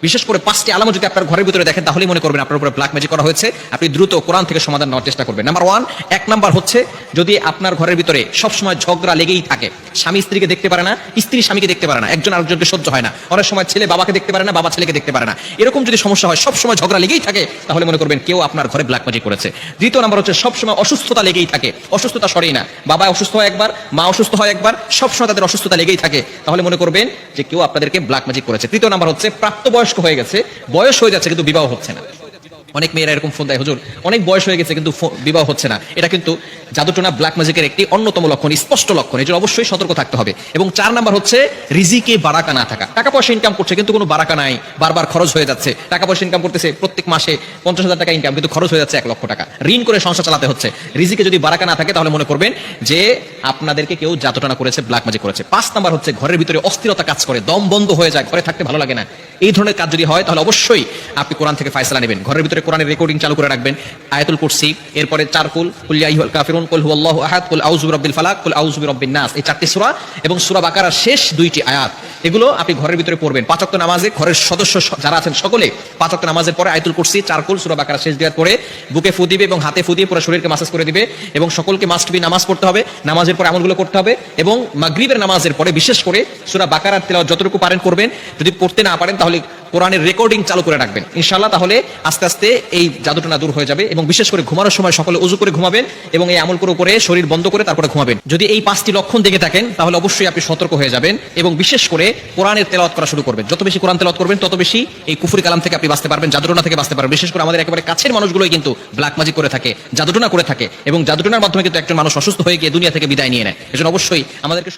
বিশেষ করে 5টি আলামত যদি আপনার ঘরের ভিতরে দেখেন তাহলেই মনে করবেন আপনার উপরে ব্ল্যাক ম্যাজিক করা হয়েছে। আপনি দ্রুত কোরআন থেকে সমাধান নেওয়ার চেষ্টা করবেন। নাম্বার 1, 1 নাম্বার হচ্ছে যদি আপনার ঘরের ভিতরে সবসময় ঝগড়া লেগেই থাকে, স্বামী স্ত্রীকে দেখতে পারে না, স্ত্রী স্বামীকে দেখতে পারে না, একজন আরেকজনকে সহ্য হয় না, অনেক সময় ছেলে বাবাকে দেখতে পারে না, বাবা ছেলেকে দেখতে পারে না, এরকম যদি সমস্যা হয়, সবসময় ঝগড়া লেগেই থাকে, তাহলে মনে করবেন কেউ আপনার ঘরে ব্ল্যাক ম্যাজিক করেছে। দ্বিতীয় নাম্বার হচ্ছে সবসময় অসুস্থতা লেগেই থাকে, অসুস্থতা সরেই না, বাবা অসুস্থ হয় একবার, মা অসুস্থ হয় একবার, সবসময় তাদের অসুস্থতা লেগেই থাকে, তাহলে মনে করবেন যে কেউ আপনাদেরকে ব্ল্যাক ম্যাজিক করেছে। তৃতীয় নাম্বার হচ্ছে প্রাপ্তবয়স্ক হয়ে গেছে, বয়স হয়ে যাচ্ছে কিন্তু বিবাহ হচ্ছে না। অনেক মেয়েরা এরকম ফোন দেয়, হুজুর অনেক বয়স হয়ে গেছে কিন্তু বিবাহ হচ্ছে না। এটা কিন্তু জাদুটোনা ব্ল্যাক ম্যাজিকের একটি অন্যতম লক্ষণ, স্পষ্ট লক্ষণ। এই জন্য অবশ্যই সতর্ক থাকতে হবে। এবং 4 নাম্বার হচ্ছে রিজিকে বারাকা না থাকা। টাকা পয়সা ইনকাম করছে কিন্তু কোনো বারাকা নাই, বারবার খরচ হয়ে যাচ্ছে। টাকা পয়সা ইনকাম করতেছে, প্রত্যেক মাসে 50,000 টাকা ইনকাম, কিন্তু খরচ হয়ে যাচ্ছে 1 লক্ষ টাকা। ঋণ করে সংসার চালাতে হচ্ছে। রিজিকে যদি বারাকা না থাকে তাহলে মনে করবেন যে আপনাদেরকে কেউ জাদুটোনা করেছে, ব্ল্যাক ম্যাজিক করেছে। 5 নাম্বার হচ্ছে ঘরের ভিতরে অস্থিরতা কাজ করে, দম বন্ধ হয়ে যায়, ঘরে থাকতে ভালো লাগে না। এই ধরনের কাজ যদি হয় তাহলে অবশ্যই আপনি কোরআন থেকে ফায়সালা নেবেন। ঘরের ভিতরে কোরআনের রেকর্ডিং চালু করে রাখবেন, আয়াতুল কুরসি, এরপরে 4 কুল, কুল ইয়া আইয়ুহাল কাফিরুন, কুল হুয়াল্লাহু আহাদ, কুল আউযু বিরাব্বিল ফালাক, কুল আউযু বিরাব্বিন নাস, এই 4টি সূরা এবং সূরা বাকারার শেষ 2টি আয়াত, এগুলো আপনি ঘরের ভিতরে পড়বেন। 5 ওয়াক্ত নামাজে ঘরের সদস্য যারা আছেন সকলে 5 ওয়াক্ত নামাজের পরে আয়াতুল কুরসি, 4 কুল, সূরা বাকারার শেষ 2 আয়াত পড়ে বুকে ফু দিবে এবং হাতে ফু দিয়ে পুরো শরীরকে মাসাজ করে দিবে। এবং সকলকে মাস্ট বি নামাজ পড়তে হবে, নামাজের পরে আমলগুলো করতে হবে। এবং মাগরিবের নামাজের পরে বিশেষ করে সূরা বাকারার তেলাওয়াত যতটুকু পারেন করবেন। যদি পড়তে না পারেন তাহলে কোরআনের রেকর্ডিং চালু করে রাখবেন ইনশাআল্লাহ। তাহলে আস্তে আস্তে এই জাদুটোনা দূর হয়ে যাবে। এবং বিশেষ করে ঘুমানোর সময় সকলে ওযু করে ঘুমাবেন এবং এই আমল করে শরীর বন্ধ করে তারপরে ঘুমাবেন। যদি এই 5টি লক্ষণ দেখে থাকেন তাহলে অবশ্যই আপনি সতর্ক হয়ে যাবেন এবং বিশেষ করে কোরআনের তেলাওয়াত করা শুরু করবেন। যত বেশি কোরআন তেলাওয়াত করবেন তত বেশি এই কুফরি কালাম থেকে আপনি বাঁচতে পারবেন, জাদুটোনা থেকে বাঁচতে পারবেন। বিশেষ করে আমাদের একেবারে কাছের মানুষগুলোই কিন্তু ব্ল্যাক ম্যাজিক করে থাকে, জাদুটোনা করে থাকে এবং জাদুটোনার মাধ্যমে কিন্তু একজন মানুষ অসুস্থ হয়ে গিয়ে দুনিয়া থেকে বিদায় নিয়ে নেয়। এজন্য অবশ্যই আমাদেরকে